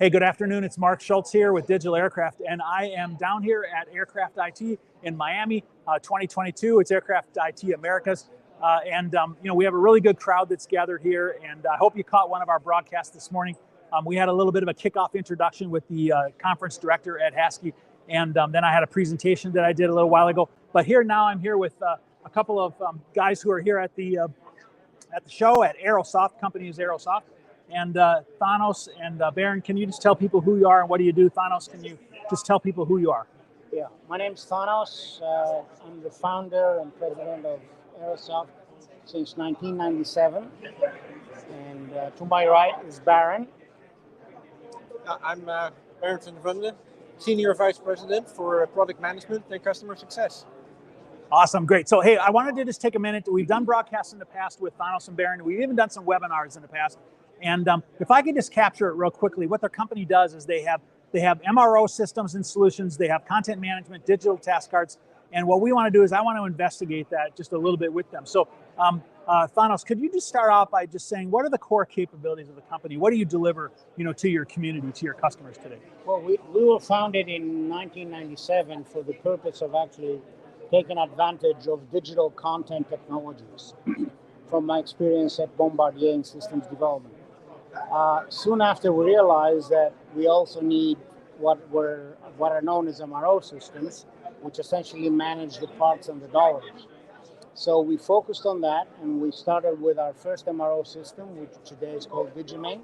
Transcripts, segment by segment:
Hey, good afternoon. It's Mark Schultz here with DigitalAircraft, and I am down here at AircraftIT in Miami, 2022. It's AircraftIT Americas, we have a really good crowd that's gathered here, and I hope you caught one of our broadcasts this morning. We had a little bit of a kickoff introduction with the conference director, Ed Haskey, and then I had a presentation that I did a little while ago. But here now, I'm here with a couple of guys who are here at the show at Aerosoft. Company is Aerosoft. And Thanos and Baron, can you just tell people who you are and what do you do? Thanos, can you just tell people who you are? Yeah, my name's Thanos. I'm the founder and president of Aerosoft since 1997. And to my right is Baron. I'm Baron van der Vunde, Senior Vice President for Product Management and Customer Success. Awesome, great. So, hey, I wanted to just take a minute. We've done broadcasts in the past with Thanos and Baron. We've even done some webinars in the past. And if I could just capture it real quickly, what their company does is they have MRO systems and solutions, they have content management, digital task cards, and what we want to do is I want to investigate that just a little bit with them. So Thanos, could you just start off by just saying, what are the core capabilities of the company? What do you deliver, to your community, to your customers today? Well, we were founded in 1997 for the purpose of actually taking advantage of digital content technologies from my experience at Bombardier in systems development. Soon after, we realized that we also need what are known as MRO systems, which essentially manage the parts and the dollars. So we focused on that, and we started with our first MRO system, which today is called Digimate.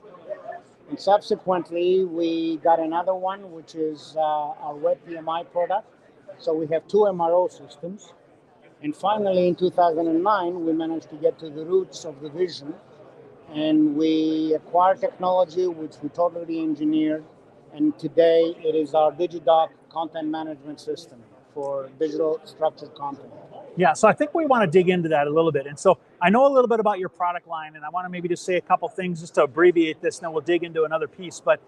And subsequently, we got another one, which is our web PMI product. So we have two MRO systems. And finally, in 2009, we managed to get to the roots of the vision. And we acquired technology, which we totally engineered. And today, it is our DigiDoc content management system for digital structured content. Yeah, so I think we want to dig into that a little bit. And so I know a little bit about your product line, and I want to maybe just say a couple things just to abbreviate this, and then we'll dig into another piece. But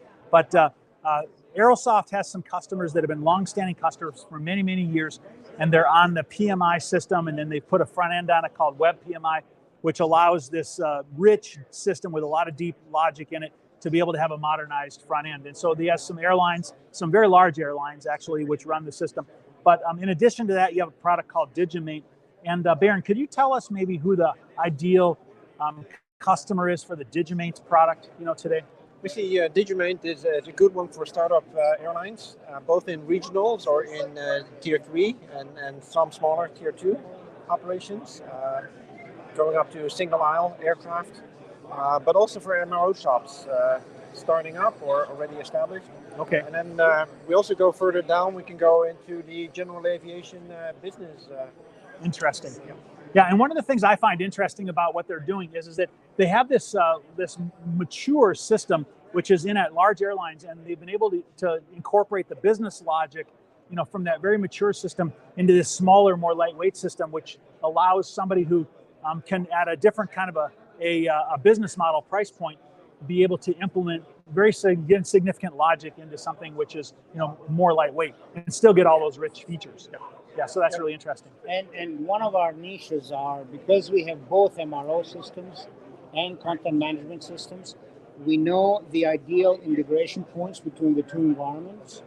Aerosoft has some customers that have been long-standing customers for many, many years, and they're on the PMI system, and then they put a front end on it called Web PMI, which allows this rich system with a lot of deep logic in it to be able to have a modernized front end. And so they have some airlines, some very large airlines actually, which run the system. But in addition to that, you have a product called Digimate. And Baron, could you tell us maybe who the ideal customer is for the Digimate product, today? We see Digimate is a good one for startup airlines, both in regionals or in Tier 3 and some smaller Tier 2 operations, going up to single aisle aircraft, but also for MRO shops starting up or already established. Okay. And then we also go further down. We can go into the general aviation business. Interesting. Yeah, and one of the things I find interesting about what they're doing is that they have this mature system which is in at large airlines, and they've been able to incorporate the business logic, from that very mature system into this smaller, more lightweight system, which allows somebody who can, at a different kind of a business model price point, be able to implement very significant logic into something which is more lightweight and still get all those rich features. Yeah, so that's really interesting. And one of our niches are, because we have both MRO systems and content management systems, we know the ideal integration points between the two environments,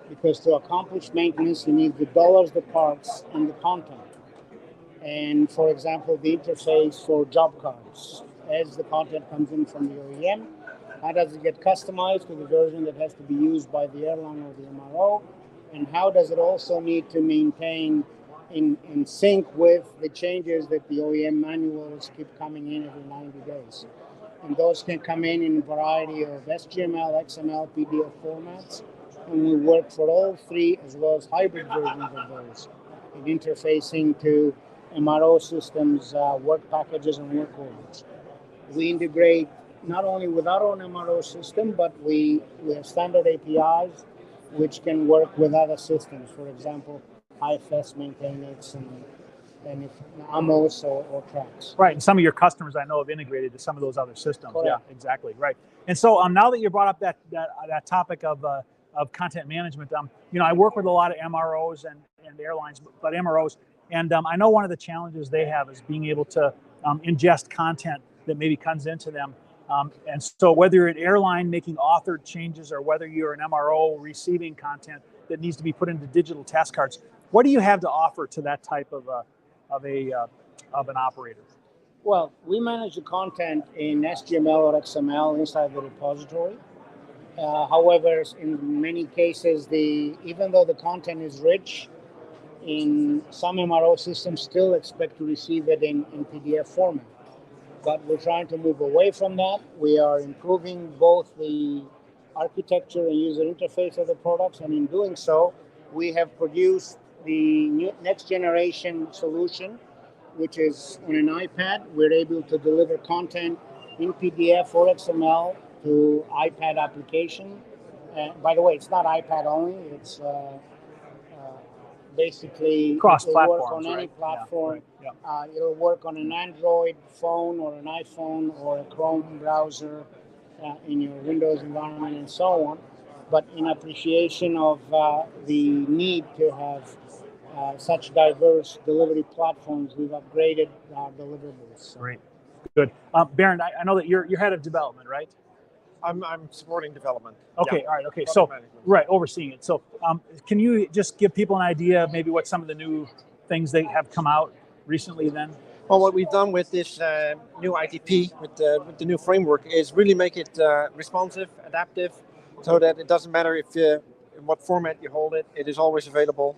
because to accomplish maintenance, you need the dollars, the parts, and the content. And for example, the interface for job cards, as the content comes in from the OEM, how does it get customized to the version that has to be used by the airline or the MRO? And how does it also need to maintain in sync with the changes that the OEM manuals keep coming in every 90 days? And those can come in a variety of SGML, XML, PDF formats. And we work for all three, as well as hybrid versions of those, in interfacing to MRO systems, work packages, and work orders. We integrate not only with our own MRO system, but we have standard APIs which can work with other systems. For example, IFS, Maintainix, and AMOS or tracks. Right, and some of your customers I know have integrated to some of those other systems. Correct. Yeah, exactly, right. And so now that you brought up that topic of content management, I work with a lot of MROs and airlines, but MROs, and I know one of the challenges they have is being able to ingest content that maybe comes into them And so whether you're an airline making authored changes or whether you're an MRO receiving content that needs to be put into digital task cards, what do you have to offer to that type of an operator? Well, we manage the content in SGML or XML inside the repository. However, in many cases, even though the content is rich, in some MRO systems still expect to receive it in PDF format. But we're trying to move away from that. We are improving both the architecture and user interface of the products, and in doing so, we have produced the next generation solution, which is on an iPad. We're able to deliver content in PDF or XML to iPad application. By the way, it's not iPad only. It's basically cross-platform. It'll work on any platform. Yeah, right. It'll work on an Android phone or an iPhone or a Chrome browser in your Windows environment and so on. But in appreciation of the need to have such diverse delivery platforms, we've upgraded our deliverables. Great, good. Bernd, I know that you're head of development, right? I'm supporting development. Okay, yeah. all right, okay. So, right, overseeing it. So can you just give people an idea of maybe what some of the new things that have come out recently then? Well, what we've done with this new ITP, with the new framework, is really make it responsive, adaptive, so that it doesn't matter if in what format you hold it, it is always available.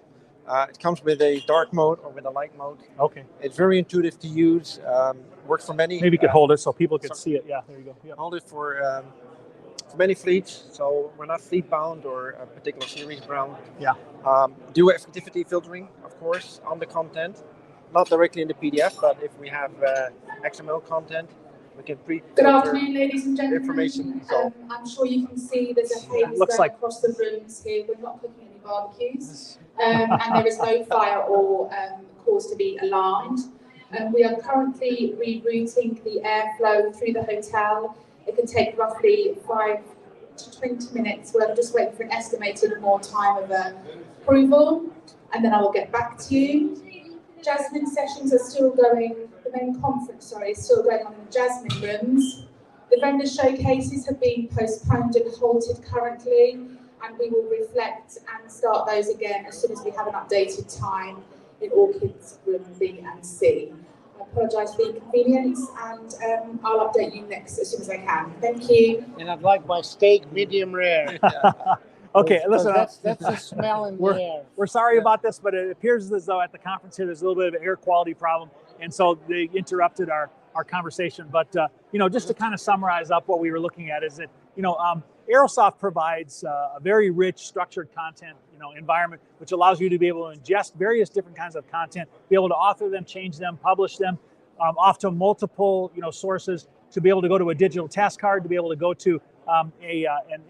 It comes with a dark mode or with a light mode. Okay. It's very intuitive to use. Works for many. Maybe you could hold it so people could see it. Yeah, there you go. Yep. Hold it for many fleets, so we're not fleet bound or a particular series bound. Yeah. Do effectivity filtering, of course, on the content, not directly in the PDF, but if we have XML content, we can Good afternoon, ladies and gentlemen. Information. I'm sure you can see there's a haze going across the rooms here. We're not cooking any barbecues, and there is no fire or cause to be alarmed. We are currently rerouting the airflow through the hotel. It can take roughly 5 to 20 minutes. We're just waiting for an estimated more time of approval, and then I will get back to you. Jasmine sessions are still going, the main conference, is still going on in the Jasmine rooms. The vendor showcases have been postponed and halted currently, and we will reflect and start those again as soon as we have an updated time in Orchid's room B and C. I apologise for the inconvenience, and I'll update you next as soon as I can. Thank you. And I'd like my steak medium rare. Okay, listen. That's the smell in the air. We're sorry about this, but it appears as though at the conference here there's a little bit of an air quality problem, and so they interrupted our conversation. But just to kind of summarize up what we were looking at is that Aerosoft provides a very rich structured content environment, which allows you to be able to ingest various different kinds of content, be able to author them, change them, publish them off to multiple sources, to be able to go to a digital task card, to be able to go to an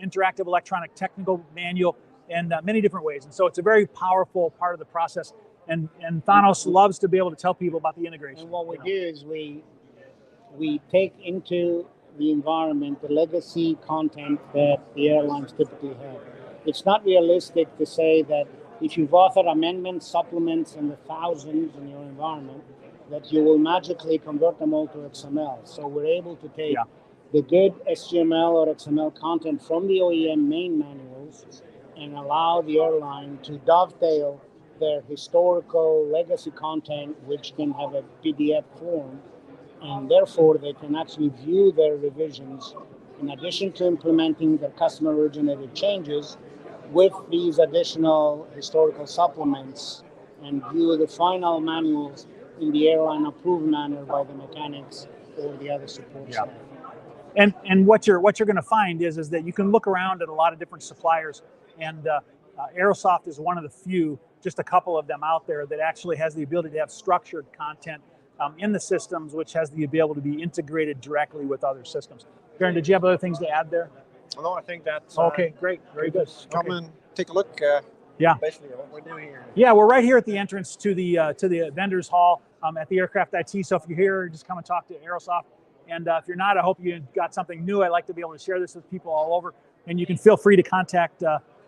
interactive electronic technical manual, and many different ways. And so it's a very powerful part of the process. And Thanos loves to be able to tell people about the integration. And what we do is we take into the environment the legacy content that the airlines typically have. It's not realistic to say that if you've authored amendments, supplements, and the thousands in your environment, that you will magically convert them all to XML. So we're able to take the good SGML or XML content from the OEM main manuals and allow the airline to dovetail their historical legacy content, which can have a PDF form, and therefore they can actually view their revisions in addition to implementing their customer originated changes with these additional historical supplements, and view the final manuals in the airline approved manner by the mechanics or the other support staff. And what you're going to find is that you can look around at a lot of different suppliers, and Aerosoft is one of the few, just a couple of them out there, that actually has the ability to have structured content in the systems, which has the ability to be integrated directly with other systems. Karen, did you have other things to add there? No, I think that's okay. Great, very good. Come and take a look. Basically, what we're doing here. Yeah, we're right here at the entrance to the vendors hall at the Aircraft IT. So if you're here, just come and talk to Aerosoft. And if you're not, I hope you got something new. I'd like to be able to share this with people all over. And you can feel free to contact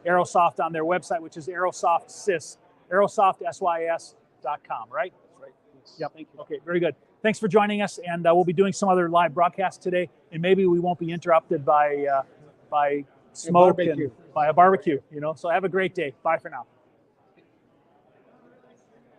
Aerosoft on their website, which is Aerosoft Sys, AerosoftsYS.com, right? That's right. Yep. Thank you. Okay, very good. thanks for joining us, and we'll be doing some other live broadcasts today, and maybe we won't be interrupted by smoke and by a barbecue. So have a great day. Bye for now.